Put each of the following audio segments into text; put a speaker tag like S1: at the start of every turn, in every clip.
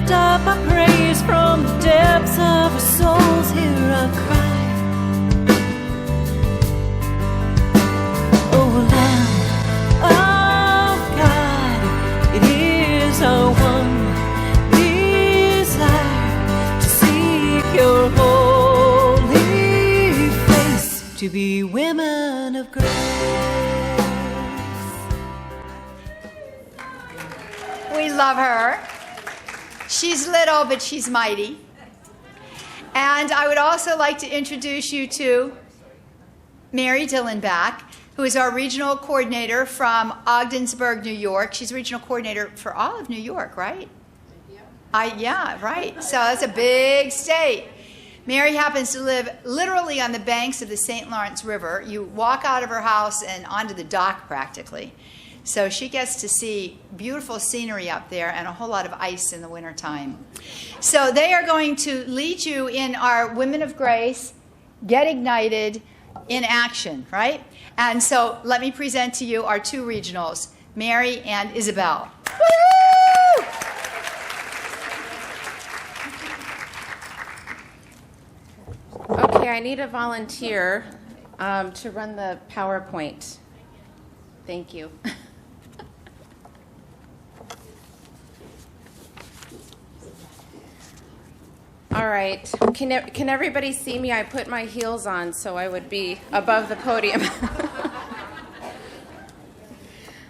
S1: lift up our praise from the depths of our souls. Hear our cry. Oh, Lamb of God, it is our one desire to seek your holy face, to be women of grace.
S2: We love her. She's little, but she's mighty. And I would also like to introduce you to Mary Dillenbach, who is our regional coordinator from Ogdensburg, New York. She's regional coordinator for all of New York, right? Yeah, right. So that's a big state. Mary happens to live literally on the banks of the St. Lawrence River. You walk out of her house and onto the dock practically. So she gets to see beautiful scenery up there and a whole lot of ice in the wintertime. So they are going to lead you in our Women of Grace, Get Ignited in action, right? And so let me present to you our two regionals, Mary and Isabelle. Woo!
S3: Okay, I need a volunteer to run the PowerPoint. Thank you. All right. Can everybody see me? I put my heels on so I would be above the podium.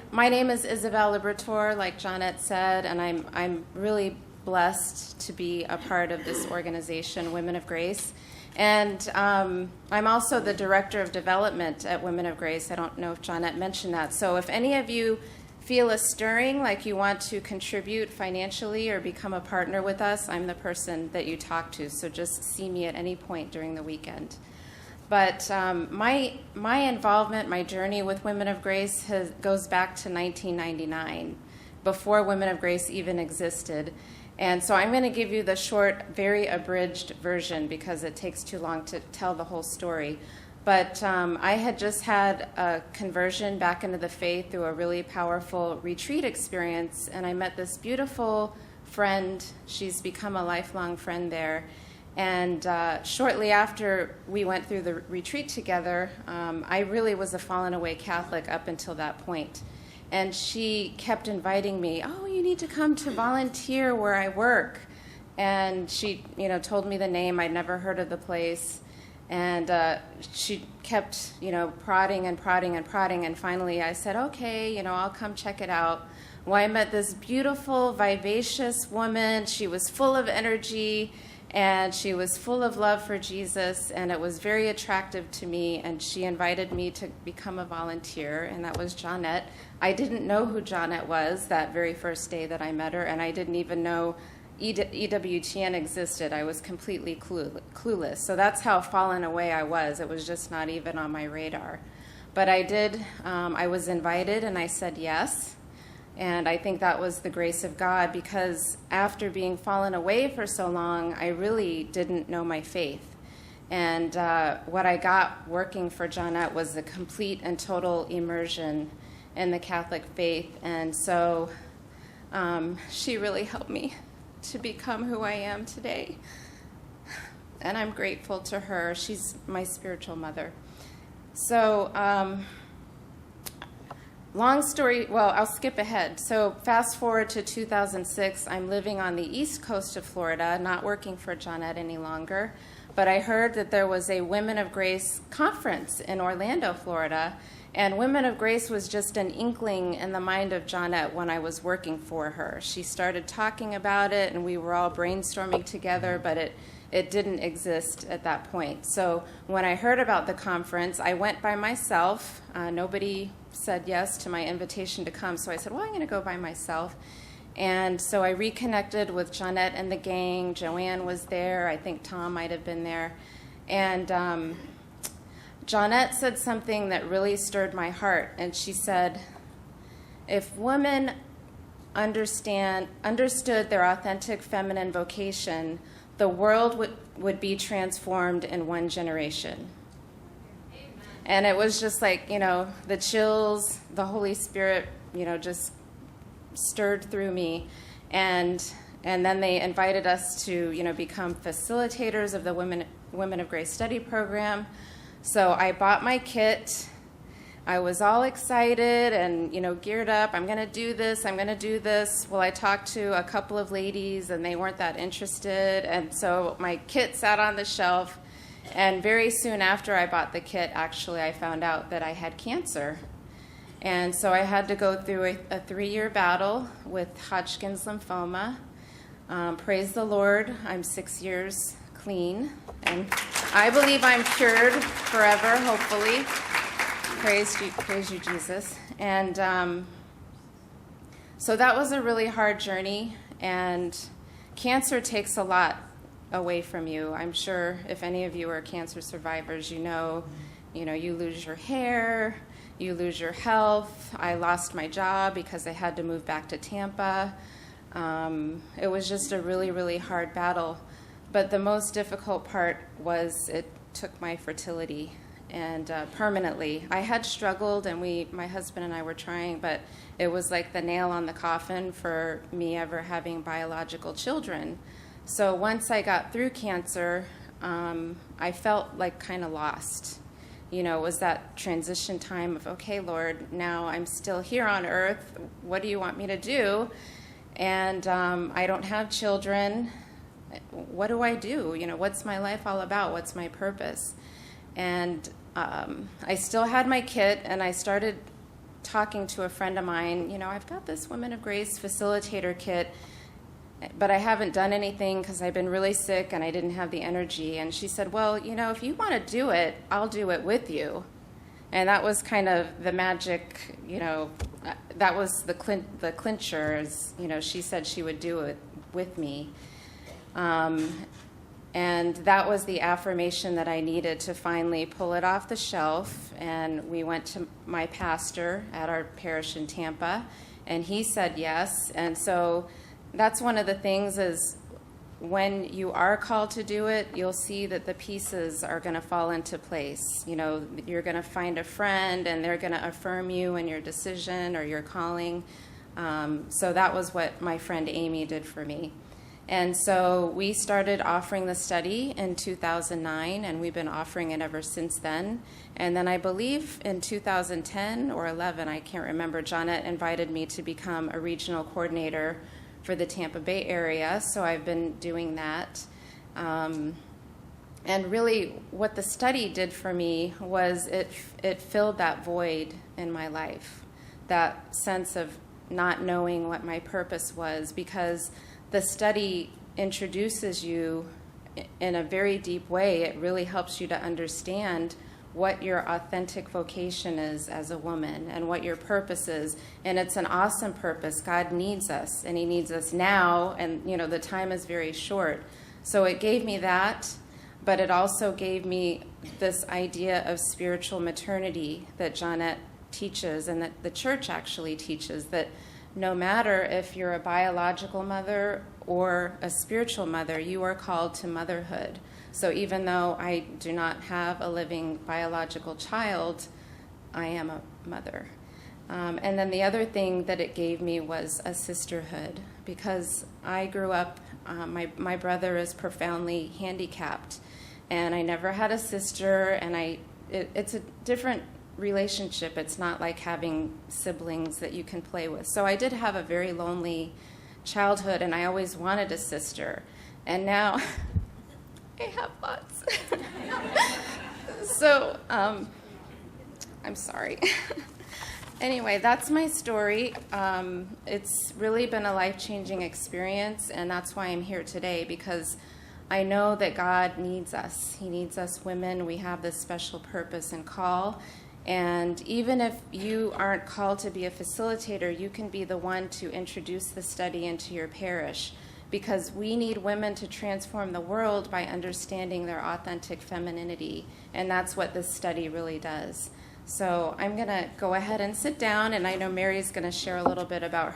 S3: My name is Isabelle Liberator, like Jeanette said, and I'm really blessed to be a part of this organization, Women of Grace. And I'm also the Director of Development at Women of Grace. I don't know if Jeanette mentioned that. So if any of you feel a stirring, like you want to contribute financially or become a partner with us, I'm the person that you talk to. So just see me at any point during the weekend. But my involvement, my journey with Women of Grace goes back to 1999, before Women of Grace even existed. And so I'm going to give you the short, very abridged version because it takes too long to tell the whole story. But I had just had a conversion back into the faith through a really powerful retreat experience, and I met this beautiful friend. She's become a lifelong friend there. And shortly after we went through the retreat together, I really was a fallen away Catholic up until that point. And she kept inviting me, oh, you need to come to volunteer where I work. And she, told me the name. I'd never heard of the place. And she kept, prodding and prodding and prodding. And finally I said, okay, I'll come check it out. Well, I met this beautiful, vivacious woman. She was full of energy, and she was full of love for Jesus, and it was very attractive to me. And she invited me to become a volunteer, and that was Jeanette. I didn't know who Jeanette was that very first day that I met her, and I didn't even know EWTN existed. I was completely clueless. So that's how fallen away I was. It was just not even on my radar. But I did, I was invited, and I said yes. And I think that was the grace of God, because after being fallen away for so long, I really didn't know my faith. And what I got working for Jeanette was a complete and total immersion in the Catholic faith. And so she really helped me to become who I am today. And I'm grateful to her. She's my spiritual mother. So long story, well, I'll skip ahead. So fast forward to 2006, I'm living on the east coast of Florida, not working for Jeanette any longer, but I heard that there was a Women of Grace conference in Orlando, Florida, and Women of Grace was just an inkling in the mind of Jeanette when I was working for her. She started talking about it, and we were all brainstorming together, but it didn't exist at that point. So when I heard about the conference, I went by myself. Nobody said yes to my invitation to come, so I said, well, I'm going to go by myself. And so I reconnected with Jeanette and the gang. Joanne was there. I think Tom might have been there. And Jeanette said something that really stirred my heart, and she said, if women understood their authentic feminine vocation, the world would be transformed in one generation. Amen. And it was just like, the chills, the Holy Spirit, just stirred through me. And And then they invited us to, become facilitators of the Women of Grace study program. So I bought my kit. I was all excited and, geared up. I'm going to do this. I'm going to do this. Well, I talked to a couple of ladies, and they weren't that interested. And so my kit sat on the shelf. And very soon after I bought the kit, actually, I found out that I had cancer. And so I had to go through a 3-year battle with Hodgkin's lymphoma. Praise the Lord, I'm 6 years clean. And I believe I'm cured forever, hopefully. Praise you, Jesus. And so that was a really hard journey. And cancer takes a lot away from you. I'm sure if any of you are cancer survivors, you lose your hair, you lose your health. I lost my job because I had to move back to Tampa. It was just a really, really hard battle. But the most difficult part was it took my fertility, and permanently. I had struggled, and my husband and I were trying, but it was like the nail on the coffin for me ever having biological children. So once I got through cancer, I felt like kind of lost. It was that transition time of, okay, Lord, now I'm still here on earth. What do you want me to do? And I don't have children. What do I do? What's my life all about? What's my purpose? And I still had my kit, and I started talking to a friend of mine. I've got this Women of Grace Facilitator kit, but I haven't done anything because I've been really sick and I didn't have the energy. And she said, well, if you want to do it, I'll do it with you. And that was kind of the magic, that was the clincher. She said she would do it with me. And that was the affirmation that I needed to finally pull it off the shelf. And we went to my pastor at our parish in Tampa, and he said yes. And so that's one of the things is when you are called to do it, you'll see that the pieces are going to fall into place. You're going to find a friend, and they're going to affirm you in your decision or your calling. So that was what my friend Amy did for me. And so we started offering the study in 2009, and we've been offering it ever since then. And then I believe in 2010 or 11, I can't remember, Johnette invited me to become a regional coordinator for the Tampa Bay area, so I've been doing that. And really what the study did for me was it filled that void in my life, that sense of not knowing what my purpose was, because the study introduces you in a very deep way. It really helps you to understand what your authentic vocation is as a woman and what your purpose is. And it's an awesome purpose. God needs us, and he needs us now, and the time is very short. So it gave me that, but it also gave me this idea of spiritual maternity that Johnette teaches, and that the church actually teaches, that no matter if you're a biological mother or a spiritual mother, you are called to motherhood. So even though I do not have a living biological child, I am a mother. And then the other thing that it gave me was a sisterhood, because I grew up, my brother is profoundly handicapped, and I never had a sister, and it's a different relationship. It's not like having siblings that you can play with. So I did have a very lonely childhood, and I always wanted a sister. And now I have lots. So I'm sorry. Anyway, that's my story. It's really been a life-changing experience, and that's why I'm here today, because I know that God needs us. He needs us women. We have this special purpose and call. And even if you aren't called to be a facilitator, you can be the one to introduce the study into your parish, because we need women to transform the world by understanding their authentic femininity, and that's what this study really does. So I'm going to go ahead and sit down, and I know Mary's going to share a little bit about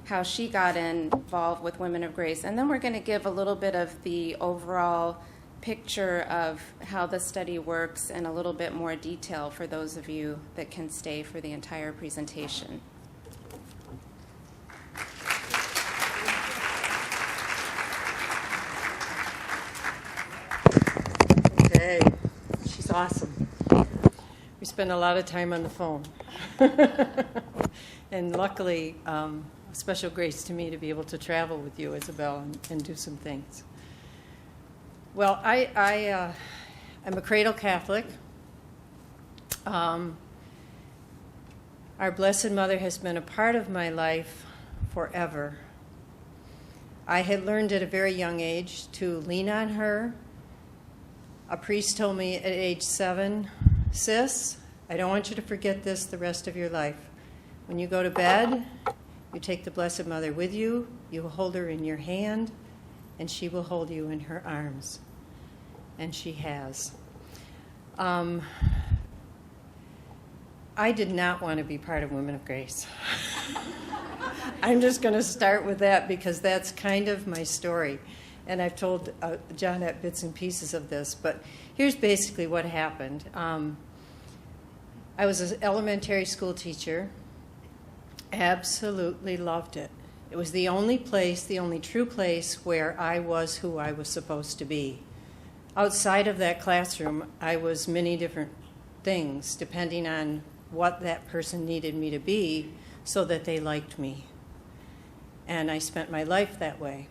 S3: how she got involved with Women of Grace, and then we're going to give a little bit of the overall picture of how the study works and a little bit more detail for those of you that can stay for the entire presentation.
S4: awesome. We spend a lot of time on the phone. And luckily, a special grace to me to be able to travel with you, Isabelle, and do some things. Well, I'm a cradle Catholic. Our Blessed Mother has been a part of my life forever. I had learned at a very young age to lean on her. A priest told me at age 7, "Sis, I don't want you to forget this the rest of your life. When you go to bed, you take the Blessed Mother with you, you will hold her in your hand, and she will hold you in her arms." And she has. I did not want to be part of Women of Grace. I'm just going to start with that because that's kind of my story. And I've told Johnette bits and pieces of this, but here's basically what happened. I was an elementary school teacher. Absolutely loved it. It was the only place, the only true place where I was who I was supposed to be. Outside of that classroom, I was many different things, depending on what that person needed me to be so that they liked me. And I spent my life that way.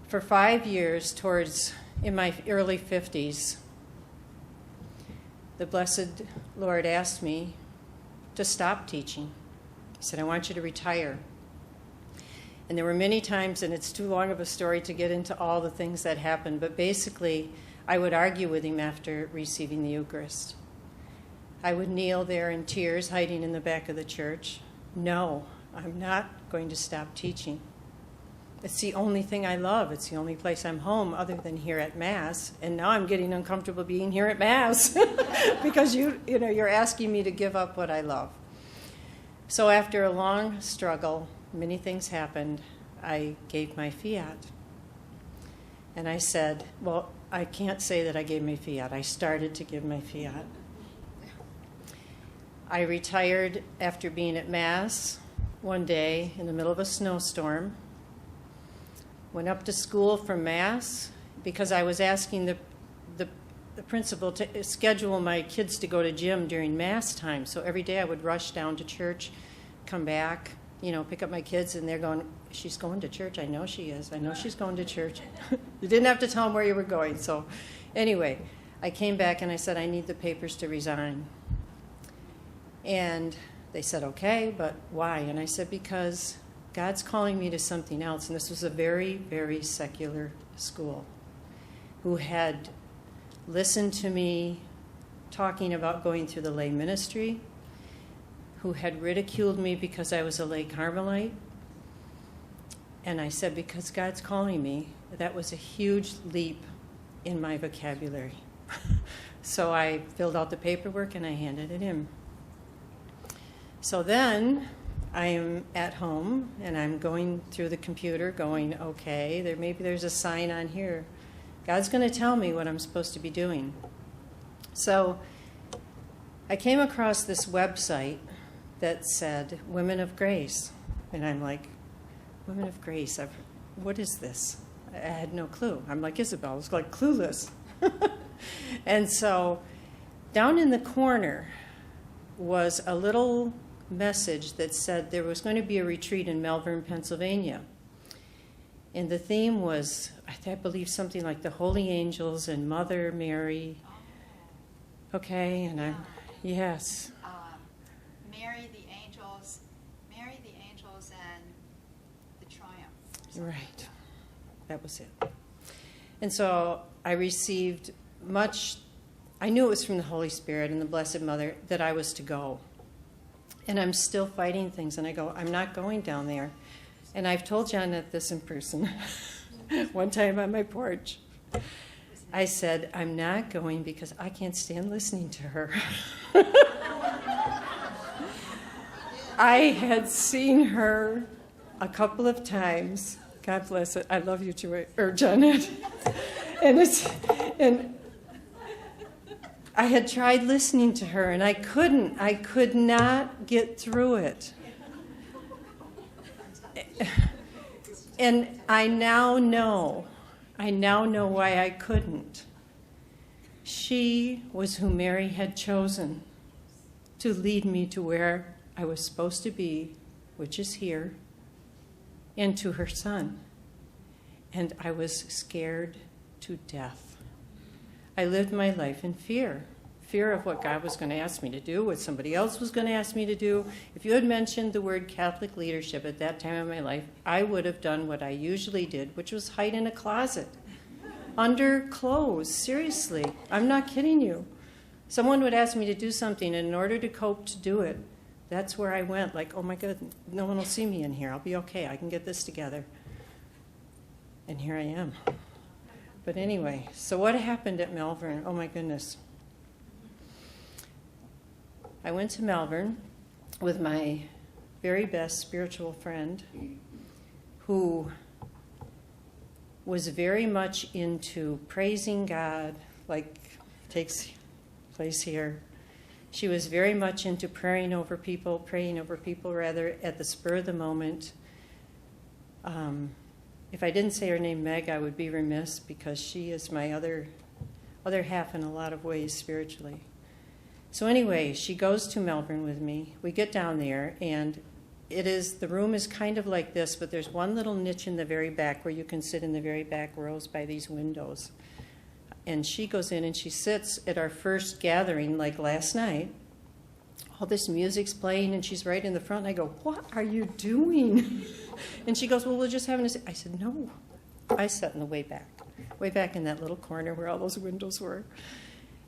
S4: For 5 years, in my early 50s, the Blessed Lord asked me to stop teaching. He said, "I want you to retire." And there were many times, and it's too long of a story to get into all the things that happened, but basically, I would argue with him after receiving the Eucharist. I would kneel there in tears, hiding in the back of the church. No, I'm not going to stop teaching. It's the only thing I love. It's the only place I'm home other than here at Mass. And now I'm getting uncomfortable being here at Mass because you're asking me to give up what I love. So after a long struggle, many things happened. I gave my fiat. And I said, well, I can't say that I gave my fiat. I started to give my fiat. I retired after being at Mass one day in the middle of a snowstorm. Went up to school for Mass because I was asking the principal to schedule my kids to go to gym during Mass time. So every day I would rush down to church, come back, pick up my kids, and they're going, "She's going to church." "I know she is. I know she's going to church." You didn't have to tell them where you were going. So anyway, I came back and I said, "I need the papers to resign." And they said, "Okay, but why?" And I said, "Because God's calling me to something else." And this was a very, very secular school who had listened to me talking about going through the lay ministry, who had ridiculed me because I was a lay Carmelite. And I said, because God's calling me, that was a huge leap in my vocabulary. So I filled out the paperwork and I handed it in. So then I am at home and I'm going through the computer going, okay, maybe there's a sign on here. God's going to tell me what I'm supposed to be doing. So I came across this website that said Women of Grace. And I'm like, Women of Grace, what is this? I had no clue. I'm like Isabelle, I was like clueless. And so down in the corner was a little message that said there was going to be a retreat in Malvern, Pennsylvania. And the theme was, I believe, something like the Holy Angels and Mother Mary. Okay, and yes.
S2: Mary the Angels and the Triumph.
S4: Right, that was it. And so I received I knew it was from the Holy Spirit and the Blessed Mother that I was to go. And I'm still fighting things, and I go, I'm not going down there. And I've told Janet this in person one time on my porch. I said, I'm not going because I can't stand listening to her. I had seen her a couple of times. God bless it. I love you too, Janet. And I had tried listening to her, and I could not get through it. And I now know why I couldn't. She was who Mary had chosen to lead me to where I was supposed to be, which is here, and to her son. And I was scared to death. I lived my life in fear of what God was going to ask me to do, what somebody else was going to ask me to do. If you had mentioned the word Catholic leadership at that time in my life, I would have done what I usually did, which was hide in a closet, under clothes. Seriously, I'm not kidding you. Someone would ask me to do something, and in order to cope to do it, that's where I went, like, oh my God, no one will see me in here. I'll be okay. I can get this together. And here I am. But anyway, so what happened at Malvern? Oh my goodness. I went to Malvern with my very best spiritual friend who was very much into praising God, like takes place here. She was very much into praying over people rather, at the spur of the moment. If I didn't say her name Meg, I would be remiss, because she is my other half in a lot of ways spiritually. So anyway, she goes to Melbourne with me. We get down there, and the room is kind of like this, but there's one little niche in the very back where you can sit in the very back rows by these windows. And she goes in and she sits at our first gathering, like last night. All this music's playing, and she's right in the front. And I go, what are you doing? And she goes, well, we're just having a... I said, no. I sat in the way back in that little corner where all those windows were.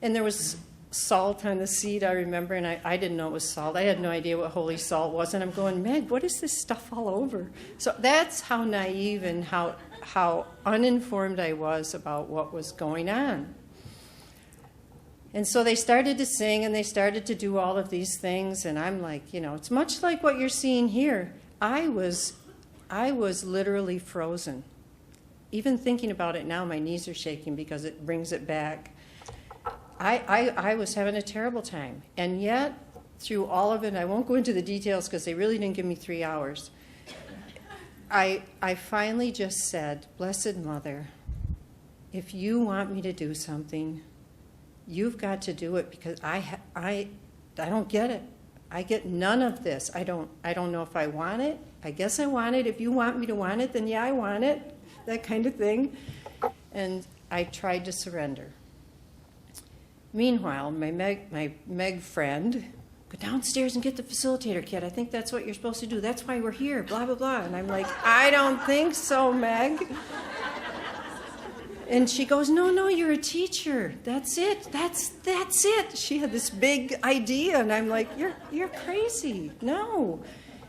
S4: And there was salt on the seat, I remember, and I didn't know it was salt. I had no idea what holy salt was, and I'm going, Meg, what is this stuff all over? So that's how naive and how uninformed I was about what was going on. And so they started to sing, and they started to do all of these things, and I'm like, it's much like what you're seeing here. I was literally frozen. Even thinking about it now, my knees are shaking because it brings it back. I was having a terrible time. And yet, through all of it, I won't go into the details because they really didn't give me 3 hours, I finally just said, Blessed Mother, if you want me to do something, you've got to do it, because I don't get it. I get none of this. I don't know if I want it. I guess I want it. If you want me to want it, then yeah, I want it. That kind of thing. And I tried to surrender. Meanwhile, my Meg friend, go downstairs and get the facilitator kit. I think that's what you're supposed to do. That's why we're here, blah, blah, blah. And I'm like, I don't think so, Meg. And she goes, no, you're a teacher. That's it. That's it. She had this big idea, and I'm like, you're crazy. No.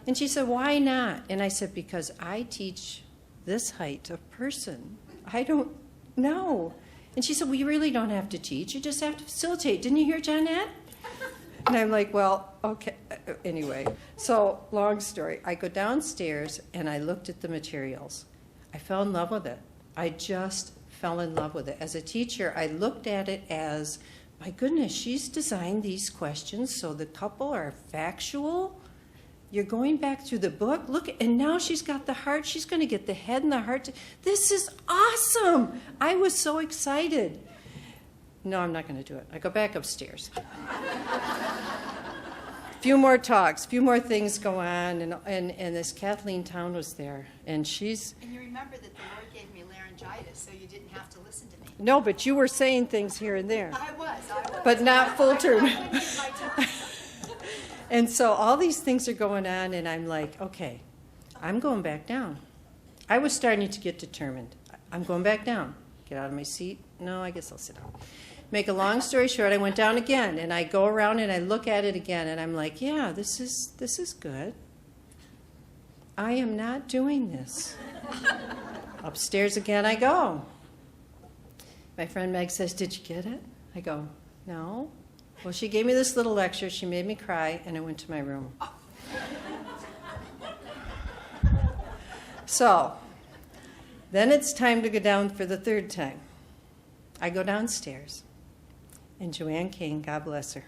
S4: And she said, why not? And I said, because I teach this height of person. I don't know. And she said, well, you really don't have to teach. You just have to facilitate. Didn't you hear Jeanette? And I'm like, well, okay. Anyway, so long story. I go downstairs, and I looked at the materials. I fell in love with it. I just fell in love with it. As a teacher, I looked at it as, my goodness, she's designed these questions so the couple are factual. You're going back through the book. Look, and now she's got the heart. She's going to get the head and the heart. This is awesome. I was so excited. No, I'm not going to do it. I go back upstairs. Few more talks, few more things go on, and this Kathleen Town was there, and she's...
S2: And you remember that the Lord gave me laryngitis, so you didn't have to listen to me.
S4: No, but you were saying things here and there.
S2: I was.
S4: But not full term.
S2: I couldn't get my tongue.
S4: And so all these things are going on, and I'm like, okay, I'm going back down. I was starting to get determined. I'm going back down. Get out of my seat. No, I guess I'll sit down. Make a long story short, I went down again, and I go around and I look at it again, and I'm like, yeah, this is good. I am not doing this. Upstairs again I go. My friend Meg says, did you get it? I go, no. Well, she gave me this little lecture. She made me cry, and I went to my room. So then it's time to go down for the third time. I go downstairs, and Joanne King, God bless her.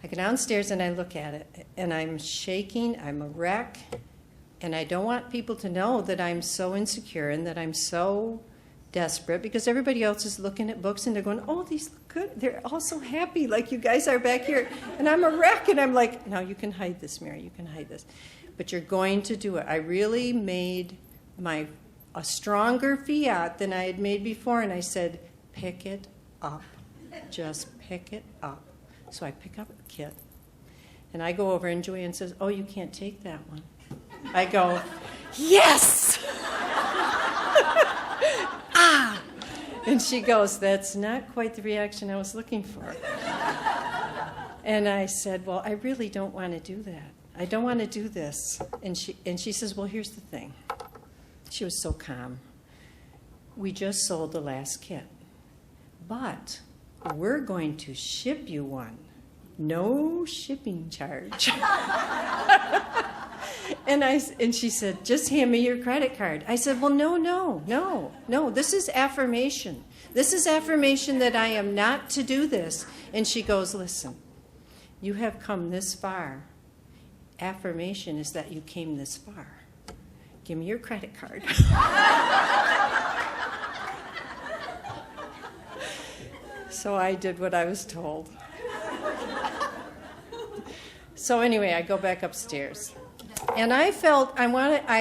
S4: I go downstairs, and I look at it, and I'm shaking. I'm a wreck, and I don't want people to know that I'm so insecure and that I'm so desperate because everybody else is looking at books and they're going, oh, these look good. They're all so happy like you guys are back here. And I'm a wreck. And I'm like, no, you can hide this, Mary. You can hide this. But you're going to do it. I really made a stronger fiat than I had made before. And I said, pick it up. Just pick it up. So I pick up the kit. And I go over and Joanne says, oh, you can't take that one. I go, yes! Ah! And she goes, that's not quite the reaction I was looking for. And I said, well, I really don't want to do that. I don't want to do this. And she says, well, here's the thing. She was so calm. We just sold the last kit. But we're going to ship you one. No shipping charge. And she said, just hand me your credit card. I said, well, no. This is affirmation. This is affirmation that I am not to do this. And she goes, listen, you have come this far. Affirmation is that you came this far. Give me your credit card. So I did what I was told. So anyway, I go back upstairs. And I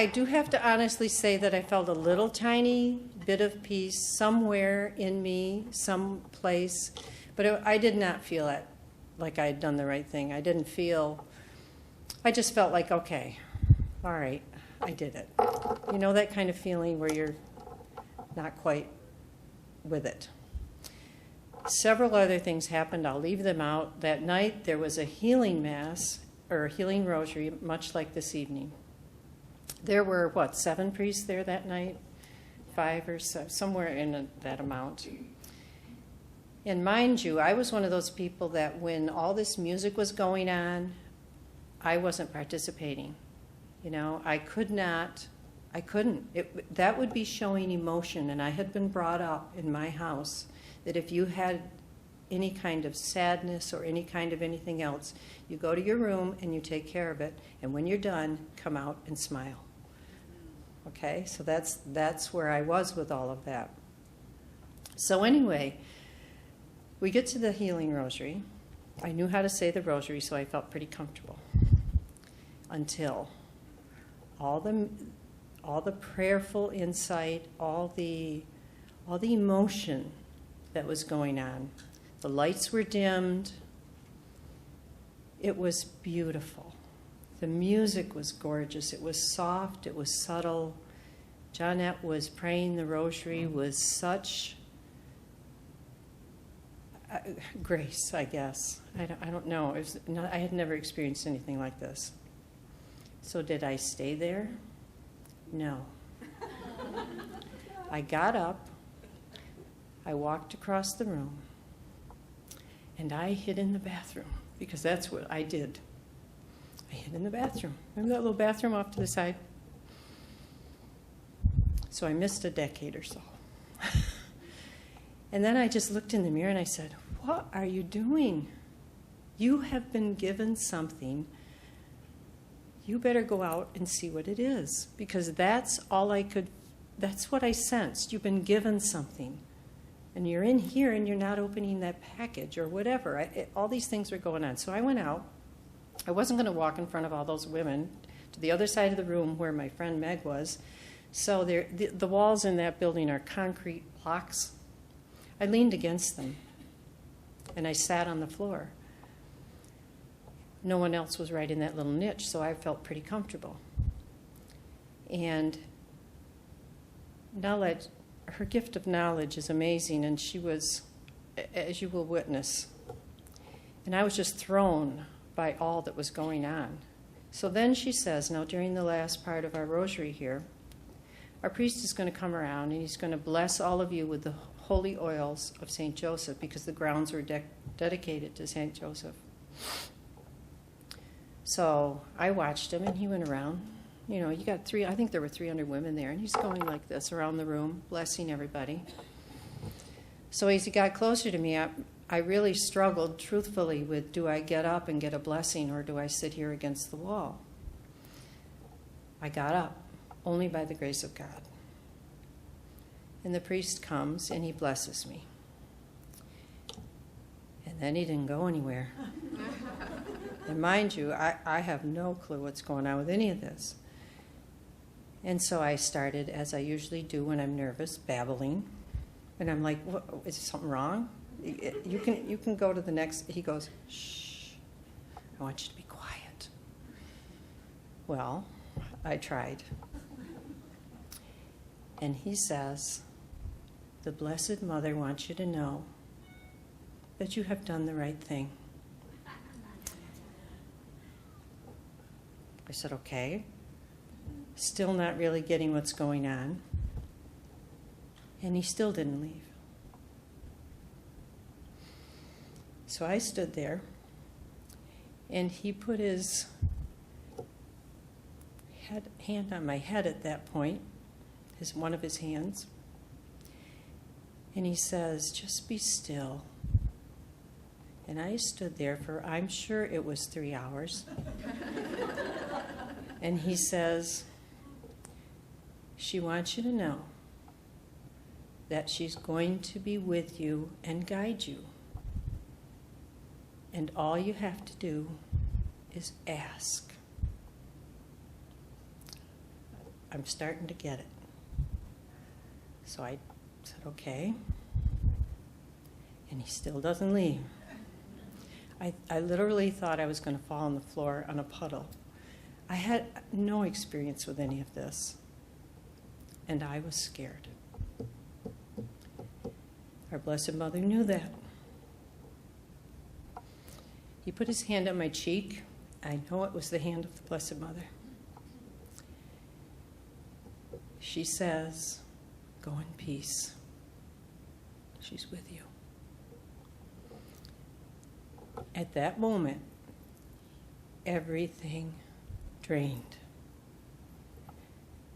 S4: do have to honestly say that I felt a little tiny bit of peace somewhere in me, some place. But I did not feel it like I had done the right thing. I just felt like, okay, all right, I did it. You know that kind of feeling where you're not quite with it. Several other things happened. I'll leave them out. That night there was a healing mass or a healing rosary, much like this evening. There were, 7 priests there that night? 5 or so, somewhere in that amount. And mind you, I was one of those people that when all this music was going on, I wasn't participating. You know, I couldn't. That would be showing emotion, and I had been brought up in my house that if you had any kind of sadness or any kind of anything else, you go to your room and you take care of it, and when you're done, come out and smile. Okay, so that's where I was with all of that. So anyway, we get to the healing rosary. I knew how to say the rosary, so I felt pretty comfortable until all the prayerful insight, all the emotion that was going on. The lights were dimmed. It was beautiful. The music was gorgeous. It was soft. It was subtle. Johnette was praying the rosary with such grace, I guess. I don't know. I had never experienced anything like this. So did I stay there? No. I got up. I walked across the room. And I hid in the bathroom, because that's what I did. I hid in the bathroom. Remember that little bathroom off to the side? So I missed a decade or so. And then I just looked in the mirror and I said, what are you doing? You have been given something. You better go out and see what it is, because that's what I sensed. You've been given something. And you're in here and you're not opening that package or whatever. All these things were going on. So I went out. I wasn't going to walk in front of all those women to the other side of the room where my friend Meg was. So the walls in that building are concrete blocks. I leaned against them and I sat on the floor. No one else was right in that little niche, so I felt pretty comfortable. And her gift of knowledge is amazing, and she was, as you will witness. And I was just thrown by all that was going on. So then she says, now during the last part of our rosary here, our priest is going to come around and he's going to bless all of you with the holy oils of St. Joseph, because the grounds were dedicated to St. Joseph. So I watched him and he went around. You know, I think there were 300 women there, and he's going like this around the room, blessing everybody. So as he got closer to me, I really struggled, truthfully, with do I get up and get a blessing, or do I sit here against the wall? I got up, only by the grace of God. And the priest comes and he blesses me. And then he didn't go anywhere. And mind you, I have no clue what's going on with any of this. And so I started, as I usually do when I'm nervous, babbling. And I'm like, what, is something wrong? You can go to the next. He goes, shh, I want you to be quiet. Well, I tried. And he says, the Blessed Mother wants you to know that you have done the right thing. I said, okay. Still not really getting what's going on. And he still didn't leave. So I stood there, and he put his hand on my head at that point, one of his hands, and he says, just be still. And I stood there for, I'm sure it was 3 hours. And he says, she wants you to know that she's going to be with you and guide you. And all you have to do is ask. I'm starting to get it. So I said, okay. And he still doesn't leave. I literally thought I was going to fall on the floor on a puddle. I had no experience with any of this. And I was scared. Our Blessed Mother knew that. He put his hand on my cheek. I know it was the hand of the Blessed Mother. She says, go in peace. She's with you. At that moment, everything drained.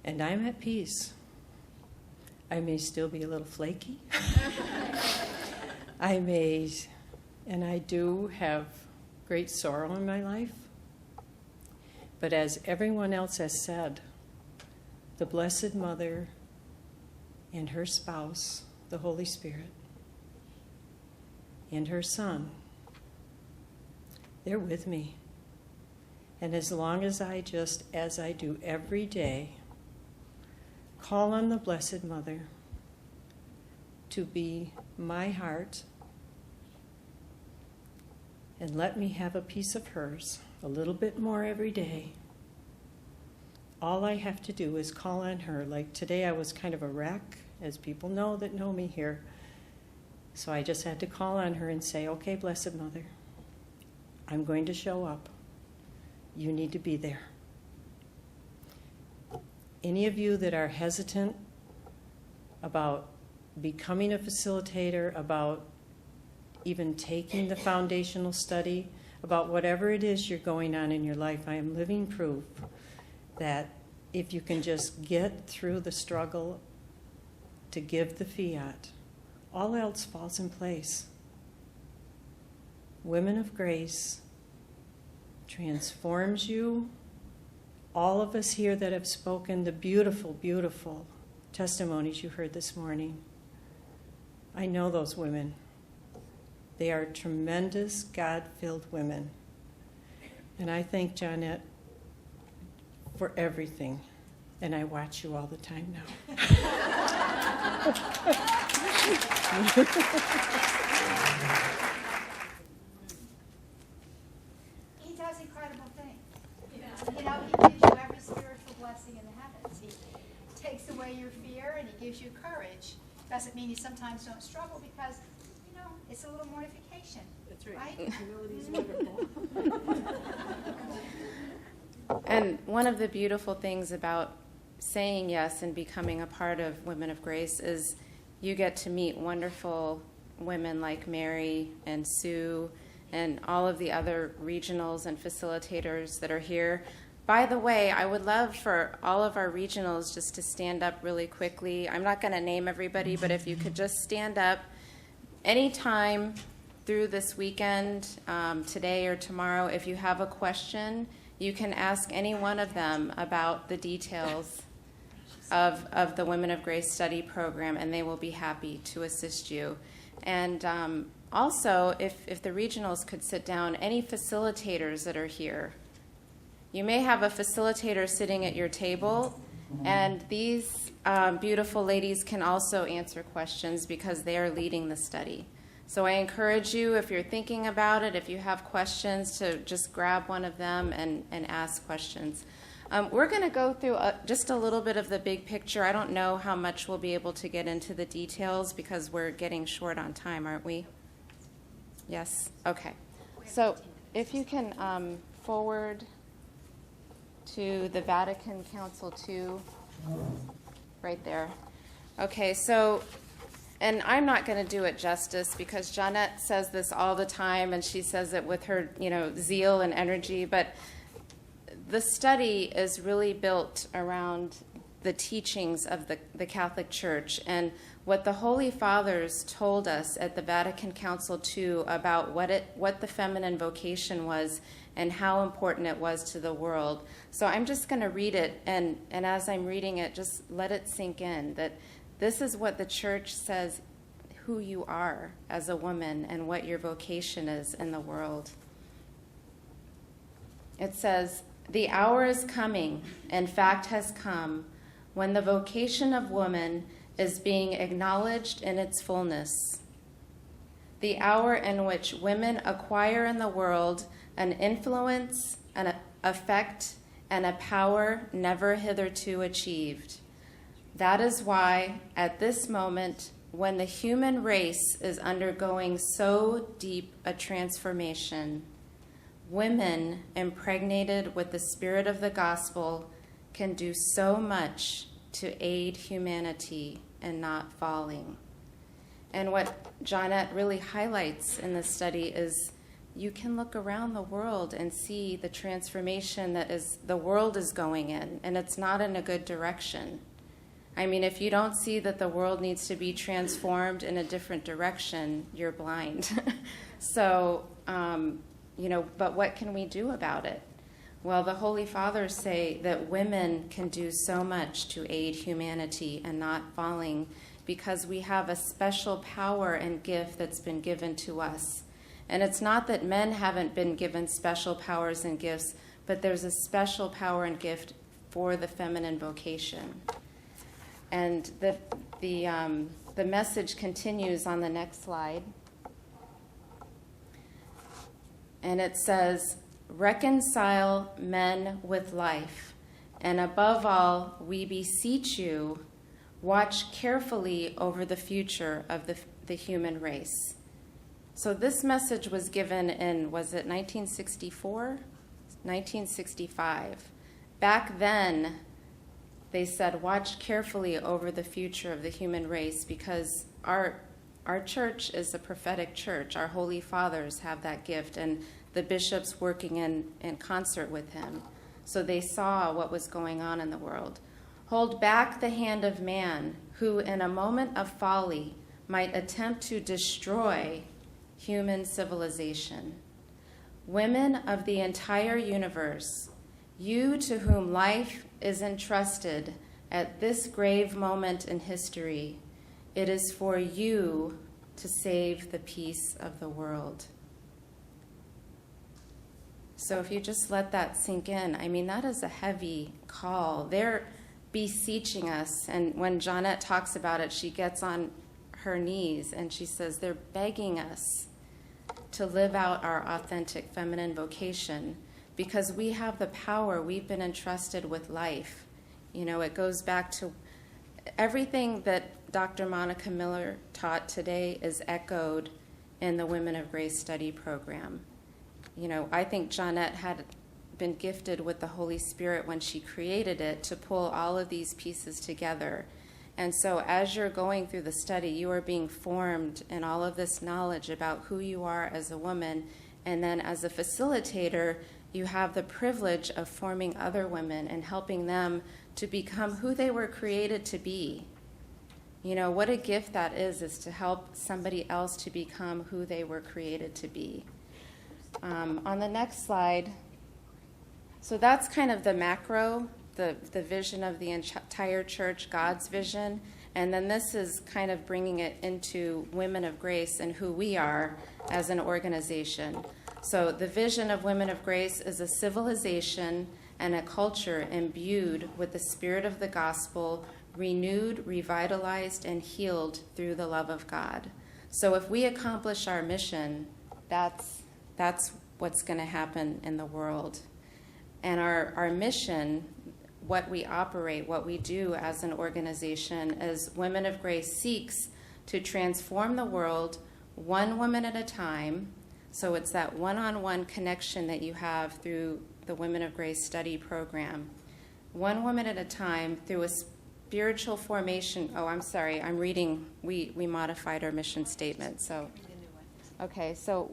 S4: And I'm at peace. I may still be a little flaky. And I do have great sorrow in my life. But as everyone else has said, the Blessed Mother and her spouse, the Holy Spirit, and her Son, they're with me. And as long as as I do every day, call on the Blessed Mother to be my heart and let me have a piece of hers, a little bit more every day. All I have to do is call on her. Like today I was kind of a wreck, as people know that know me here. So I just had to call on her and say, okay, Blessed Mother, I'm going to show up. You need to be there. Any of you that are hesitant about becoming a facilitator, about even taking the foundational study, about whatever it is you're going on in your life, I am living proof that if you can just get through the struggle to give the fiat, all else falls in place. Women of Grace transforms you. All of us here that have spoken, the beautiful, beautiful testimonies you heard this morning, I know those women. They are tremendous, God-filled women. And I thank Jeanette for everything. And I watch you all the time now.
S2: He does incredible things. You know, he gives you every spiritual blessing in the heavens. He takes away your fear and he gives you courage. Doesn't mean you sometimes don't struggle because, you know, it's a little mortification. That's right?
S5: Humility is wonderful.
S3: And one of the beautiful things about saying yes and becoming a part of Women of Grace is you get to meet wonderful women like Mary and Sue and all of the other regionals and facilitators that are here. By the way, I would love for all of our regionals just to stand up really quickly. I'm not going to name everybody, but if you could just stand up anytime through this weekend, today or tomorrow, if you have a question, you can ask any one of them about the details of the Women of Grace study program, and they will be happy to assist you. And also, if the regionals could sit down, any facilitators that are here, you may have a facilitator sitting at your table, and these beautiful ladies can also answer questions because they are leading the study. So I encourage you, if you're thinking about it, if you have questions, to just grab one of them and ask questions. We're going to go through just a little bit of the big picture. I don't know how much we'll be able to get into the details because we're getting short on time, aren't we? Yes? Okay. So if you can forward to the Vatican Council II, right there. Okay, so, and I'm not going to do it justice because Jeanette says this all the time, and she says it with her, zeal and energy, but the study is really built around the teachings of the Catholic Church and what the Holy Fathers told us at the Vatican Council II about what the feminine vocation was and how important it was to the world. So I'm just going to read it, and as I'm reading it, just let it sink in that this is what the Church says who you are as a woman and what your vocation is in the world. It says, "The hour is coming, in fact has come, when the vocation of woman is being acknowledged in its fullness. The hour in which women acquire in the world an influence, an effect, and a power never hitherto achieved. That is why, at this moment, when the human race is undergoing so deep a transformation, women impregnated with the spirit of the gospel can do so much to aid humanity in not falling." And what Jeanette really highlights in this study is you can look around the world and see the transformation that the world is going in, and it's not in a good direction. I mean, if you don't see that the world needs to be transformed in a different direction, you're blind. So, but what can we do about it? Well, the Holy Fathers say that women can do so much to aid humanity and not falling because we have a special power and gift that's been given to us. And it's not that men haven't been given special powers and gifts, but there's a special power and gift for the feminine vocation. And the message continues on the next slide. And it says, "Reconcile men with life, and above all, we beseech you, watch carefully over the future of the human race." So this message was given in, was it 1964? 1965. Back then, they said, watch carefully over the future of the human race because our church is a prophetic church. Our Holy Fathers have that gift, and the bishops working in concert with him. So they saw what was going on in the world. "Hold back the hand of man, who in a moment of folly might attempt to destroy human civilization. Women of the entire universe, you to whom life is entrusted at this grave moment in history, it is for you to save the peace of the world." So if you just let that sink in, I mean, that is a heavy call. They're beseeching us, and when Jeanette talks about it, she gets on her knees and she says they're begging us to live out our authentic feminine vocation because we have the power. We've been entrusted with life. It goes back to everything that Dr. Monica Miller taught today is echoed in the Women of Grace study program. I think Jeanette had been gifted with the Holy Spirit when she created it to pull all of these pieces together. And so as you're going through the study, you are being formed in all of this knowledge about who you are as a woman. And then as a facilitator, you have the privilege of forming other women and helping them to become who they were created to be. What a gift that is to help somebody else to become who they were created to be. On the next slide, so that's kind of the macro the vision of the entire church, God's vision. And then this is kind of bringing it into Women of Grace and who we are as an organization. So the vision of Women of Grace is a civilization and a culture imbued with the spirit of the gospel, renewed, revitalized, and healed through the love of God. So if we accomplish our mission, that's what's going to happen in the world. And our mission, what we operate, what we do as an organization, as Women of Grace seeks to transform the world one woman at a time. So it's that one-on-one connection that you have through the Women of Grace study program. One woman at a time through a spiritual formation. Oh, I'm sorry, I'm reading. We modified our mission statement. So, okay, so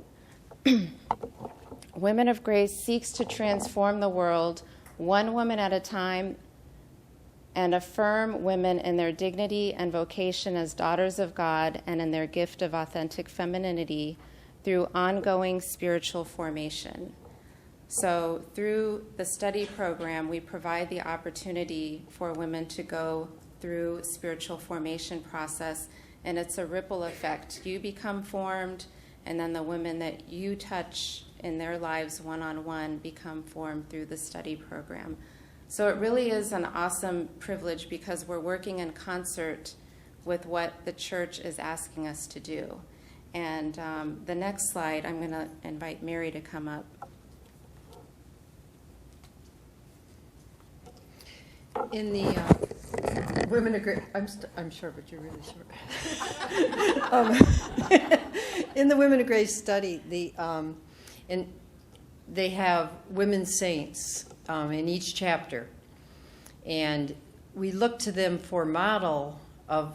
S3: Women of Grace seeks to transform the world one woman at a time and affirm women in their dignity and vocation as daughters of God and in their gift of authentic femininity through ongoing spiritual formation. So through the study program, we provide the opportunity for women to go through spiritual formation process, and it's a ripple effect. You become formed, and then the women that you touch in their lives one-on-one become formed through the study program. So it really is an awesome privilege because we're working in concert with what the church is asking us to do. And the next slide, I'm going to invite Mary to come up.
S4: In the Women of Grace, I'm short, but you're really short. In the Women of Grace study, they have women saints in each chapter, and we look to them for model of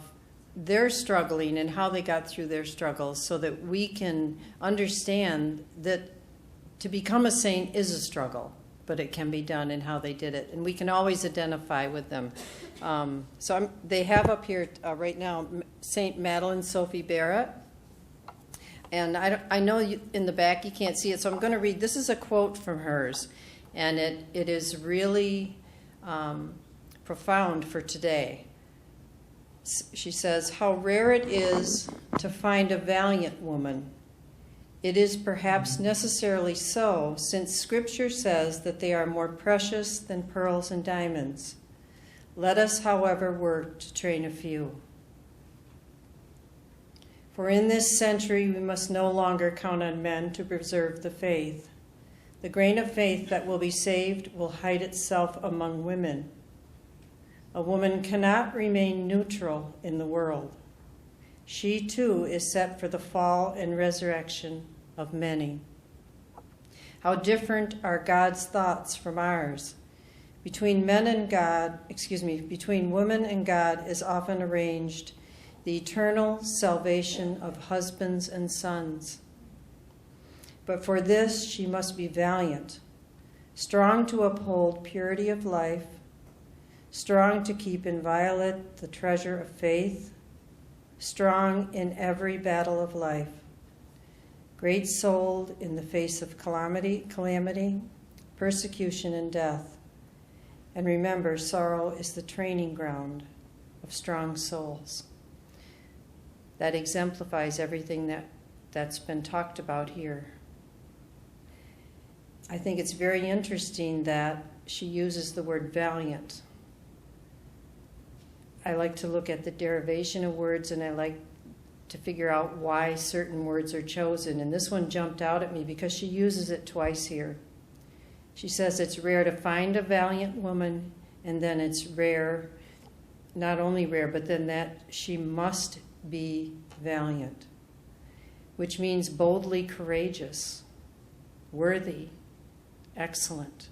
S4: their struggling and how they got through their struggles, so that we can understand that to become a saint is a struggle, but it can be done and how they did it. And we can always identify with them. They have up here right now St. Madeleine Sophie Barrett. And I know in the back you can't see it, so I'm going to read. This is a quote from hers, and it is really profound for today. She says, "How rare it is to find a valiant woman. It is perhaps necessarily so, since Scripture says that they are more precious than pearls and diamonds. Let us, however, work to train a few. For in this century we must no longer count on men to preserve the faith. The grain of faith that will be saved will hide itself among women. A woman cannot remain neutral in the world. She too is set for the fall and resurrection of many. How different are God's thoughts from ours. Between women and God is often arranged the eternal salvation of husbands and sons. But for this she must be valiant, strong to uphold purity of life, strong to keep inviolate the treasure of faith, strong in every battle of life, great-souled in the face of calamity, persecution, and death. And remember, sorrow is the training ground of strong souls." That exemplifies everything that's been talked about here. I think it's very interesting that she uses the word valiant. I like to look at the derivation of words, and I like to figure out why certain words are chosen. And this one jumped out at me because she uses it twice here. She says it's rare to find a valiant woman, and then it's rare, not only rare, but then that she must be valiant, which means boldly courageous, worthy, excellent.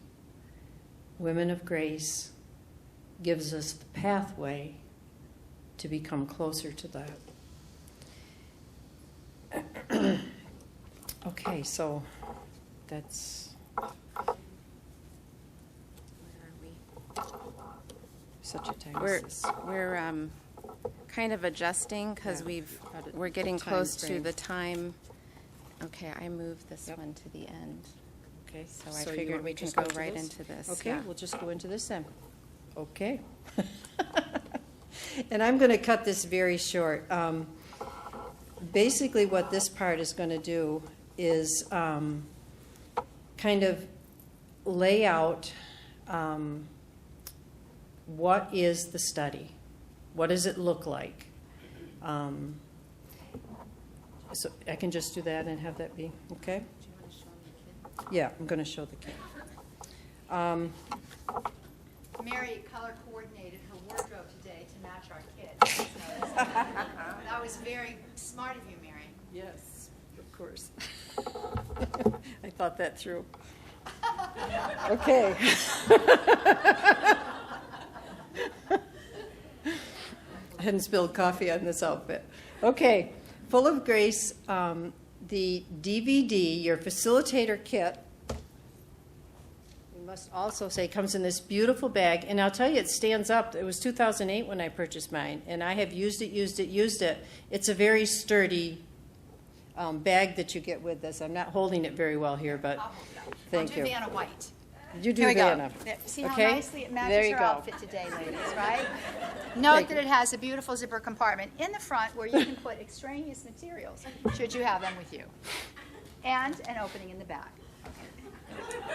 S4: Women of Grace gives us the pathway to become closer to that. Okay, so that's... Where are we? Such a time as this.
S3: We're kind of adjusting because we're getting close to the time. Okay, I moved this one to the end.
S4: Okay,
S3: So I figured we can go right into this.
S4: Okay, we'll just go into this then. Okay. And I'm going to cut this very short. Basically, what this part is going to do is kind of lay out what is the study? What does it look like? So I can just do that and have that be, okay? Yeah, I'm going to show the kit.
S2: Mary color coordinated her wardrobe today to match our kit. That was very smart of you, Mary.
S4: Yes, of course. I thought that through. Okay. I hadn't spilled coffee on this outfit. Okay, Full of Grace, the DVD, your facilitator kit, we must also say comes in this beautiful bag. And I'll tell you, it stands up. It was 2008 when I purchased mine, and I have used it. It's a very sturdy bag that you get with this. I'm not holding it very well here, but thank you.
S2: I'll do Vanna White.
S4: You do
S2: Here we
S4: Vanna.
S2: go. See how
S4: Okay?
S2: nicely it matches
S4: There you
S2: her
S4: go.
S2: outfit today, ladies, right? Note
S4: Thank
S2: that
S4: you.
S2: it has a beautiful zipper compartment in the front where you can put extraneous materials, should you have them with you, and an opening in the back.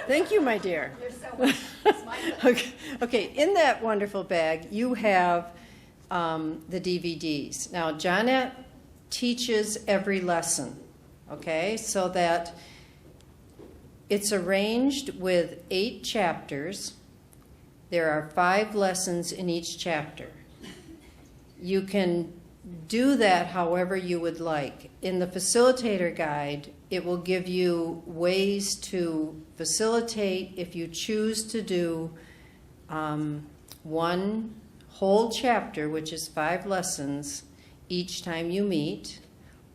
S4: Thank you, my dear.
S2: You're so welcome. It's my pleasure.
S4: Okay, in that wonderful bag, you have the DVDs. Now, Johnette teaches every lesson, okay, so that it's arranged with 8 chapters. There are 5 lessons in each chapter. You can do that however you would like. In the facilitator guide, it will give you ways to facilitate if you choose to do one whole chapter, which is 5 lessons, each time you meet,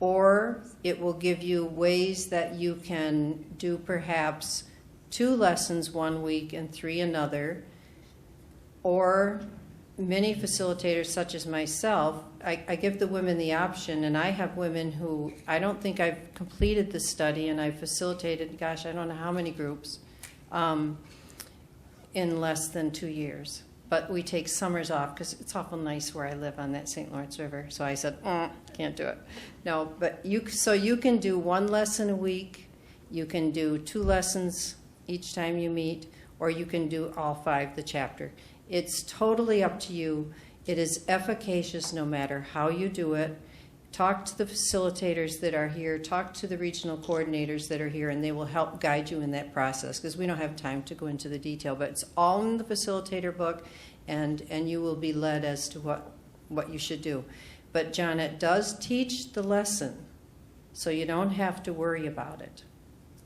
S4: or it will give you ways that you can do perhaps 2 lessons one week and 3 another, or many facilitators such as myself, I give the women the option, and I have women who, I don't think I've completed the study, and I've facilitated, gosh, I don't know how many groups, in less than 2 years. But we take summers off because it's awful nice where I live on that St. Lawrence River. So I said, can't do it. No, but so you can do 1 lesson a week, you can do 2 lessons each time you meet, or you can do all 5 the chapter. It's totally up to you. It is efficacious no matter how you do it. Talk to the facilitators that are here, talk to the regional coordinators that are here, and they will help guide you in that process, because we don't have time to go into the detail, but it's all in the facilitator book, and you will be led as to what you should do. But Johnette does teach the lesson, so you don't have to worry about it,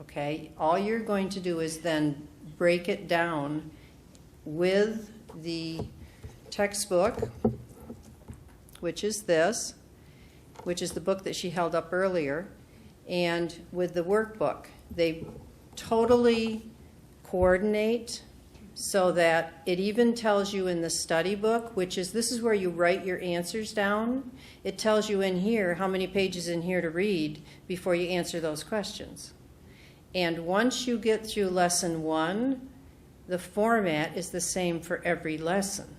S4: okay? All you're going to do is then break it down with the textbook, which is this, which is the book that she held up earlier, and with the workbook. They totally coordinate so that it even tells you in the study book, this is where you write your answers down. It tells you in here how many pages in here to read before you answer those questions. And once you get through lesson 1, the format is the same for every lesson.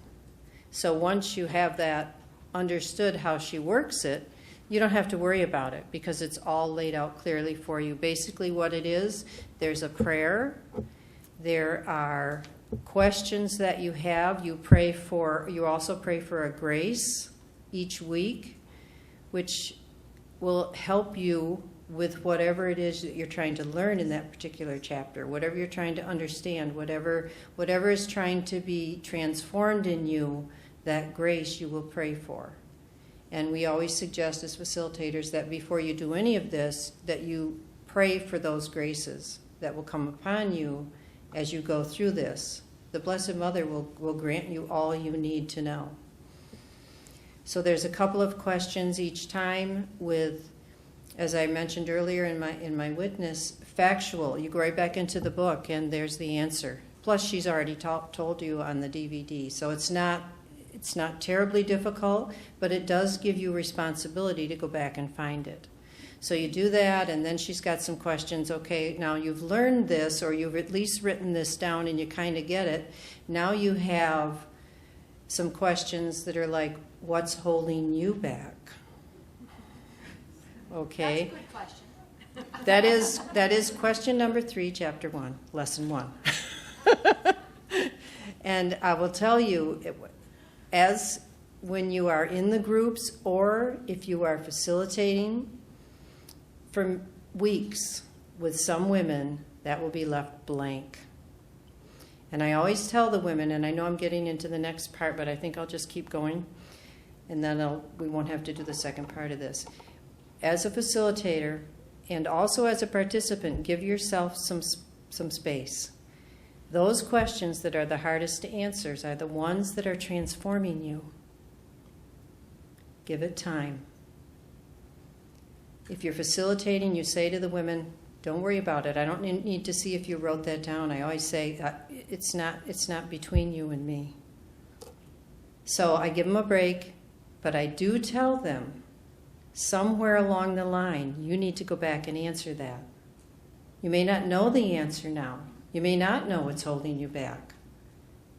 S4: So once you have that understood how she works it, you don't have to worry about it because it's all laid out clearly for you. Basically what it is, there's a prayer, there are questions that you have, you also pray for a grace each week, which will help you with whatever it is that you're trying to learn in that particular chapter, whatever you're trying to understand, whatever is trying to be transformed in you, that grace you will pray for. And we always suggest as facilitators that before you do any of this, that you pray for those graces that will come upon you as you go through this. The Blessed Mother will grant you all you need to know. So there's a couple of questions each time with, as I mentioned earlier in my witness, factual. You go right back into the book and there's the answer. Plus she's already told you on the DVD. So it's not terribly difficult, but it does give you responsibility to go back and find it. So you do that, and then she's got some questions. Okay, now you've learned this, or you've at least written this down and you kind of get it. Now you have some questions that are like, what's holding you back? Okay.
S2: That's a good question.
S4: That is question number 3, chapter 1, lesson 1. And I will tell you, as when you are in the groups or if you are facilitating for weeks with some women, that will be left blank. And I always tell the women, and I know I'm getting into the next part, but I think I'll just keep going, and then we won't have to do the second part of this. As a facilitator and also as a participant, give yourself some space. Those questions that are the hardest to answer are the ones that are transforming you. Give it time. If you're facilitating, you say to the women, don't worry about it. I don't need to see if you wrote that down. I always say, it's not between you and me. So I give them a break, but I do tell them, somewhere along the line, you need to go back and answer that. You may not know the answer now. You may not know what's holding you back.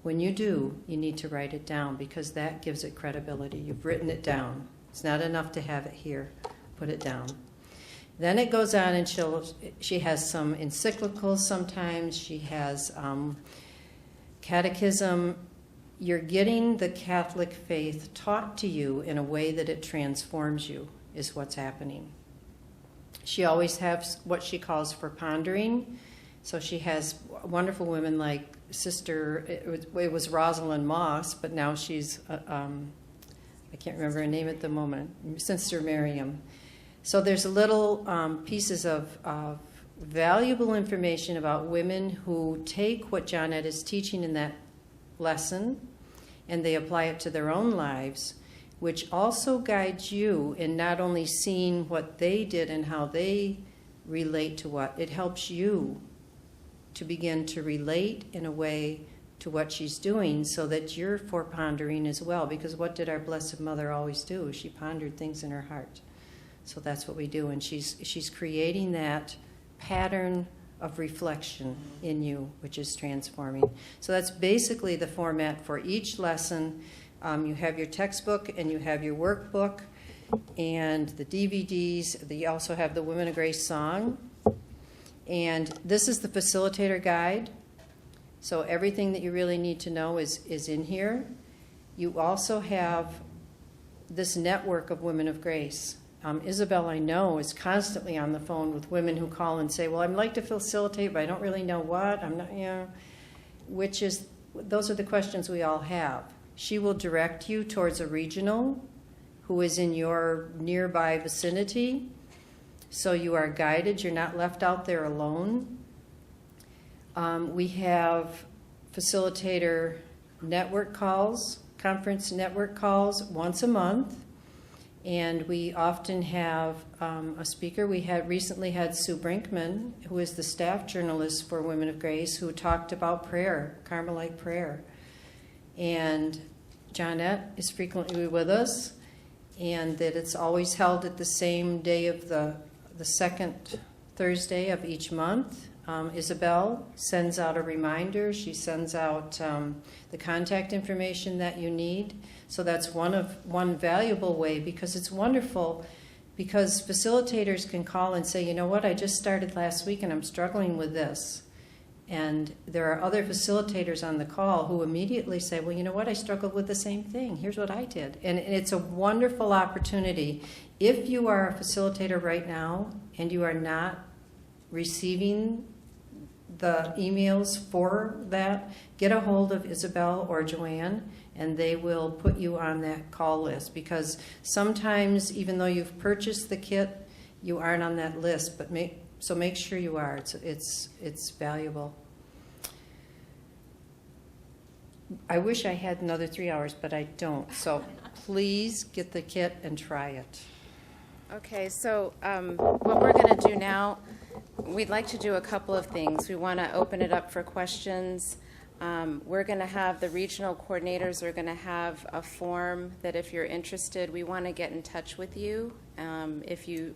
S4: When you do, you need to write it down because that gives it credibility. You've written it down. It's not enough to have it here. Put it down. Then it goes on and she has some encyclicals sometimes. She has catechism. You're getting the Catholic faith taught to you in a way that it transforms you, is what's happening. She always has what she calls for pondering. So she has wonderful women like Sister, it was Rosalind Moss, but now she's, I can't remember her name at the moment, Sister Miriam. So there's little pieces of valuable information about women who take what Johnette is teaching in that lesson and they apply it to their own lives, which also guides you in not only seeing what they did and how they relate to what, it helps you to begin to relate in a way to what she's doing so that you're for pondering as well. Because what did our Blessed Mother always do? She pondered things in her heart. So that's what we do. And she's creating that pattern of reflection in you, which is transforming. So that's basically the format for each lesson. You have your textbook and you have your workbook and the DVDs. You also have the Women of Grace song. And this is the facilitator guide. So everything that you really need to know is in here. You also have this network of Women of Grace. Isabelle, I know, is constantly on the phone with women who call and say, well, I'd like to facilitate, but I don't really know what. I'm not, those are the questions we all have. She will direct you towards a regional who is in your nearby vicinity. So you are guided. You're not left out there alone. We have facilitator network calls, conference network calls once a month. And we often have a speaker. We had recently had Sue Brinkman, who is the staff journalist for Women of Grace, who talked about prayer, Carmelite prayer. And Johnette is frequently with us, and that it's always held at the same day of the second Thursday of each month. Isabelle sends out a reminder. She sends out the contact information that you need. So that's one valuable way, because it's wonderful, because facilitators can call and say, you know what, I just started last week and I'm struggling with this. And there are other facilitators on the call who immediately say, well, you know what, I struggled with the same thing. Here's what I did. And it's a wonderful opportunity. If you are a facilitator right now and you are not receiving the emails for that, get a hold of Isabelle or Joanne, and they will put you on that call list. Because sometimes, even though you've purchased the kit, you aren't on that list. But make sure you are. It's valuable. I wish I had another 3 hours, but I don't. So please get the kit and try it.
S3: Okay, so what we're going to do now, we'd like to do a couple of things. We want to open it up for questions. We're going to have the regional coordinators are going to have a form that if you're interested, we want to get in touch with you. If you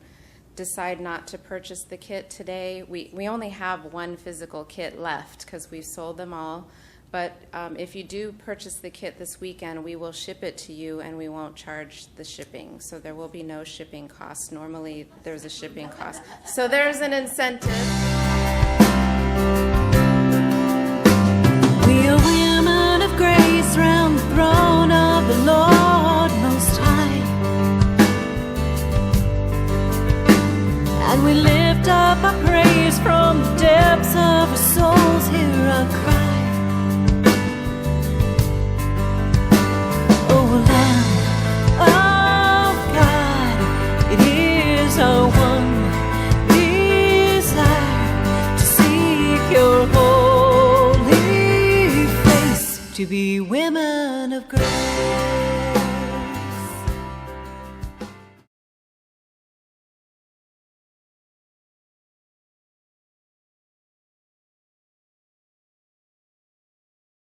S3: decide not to purchase the kit today, we only have one physical kit left because we've sold them all. But if you do purchase the kit this weekend, we will ship it to you and we won't charge the shipping. So there will be no shipping costs. Normally there's a shipping cost. So there's an incentive.
S1: We are women of grace round the throne of the Lord Most High, and we lift up our praise from the depths of our souls. Hear our cry. Oh Lamb of God, it is our one desire to seek your holy face, to be with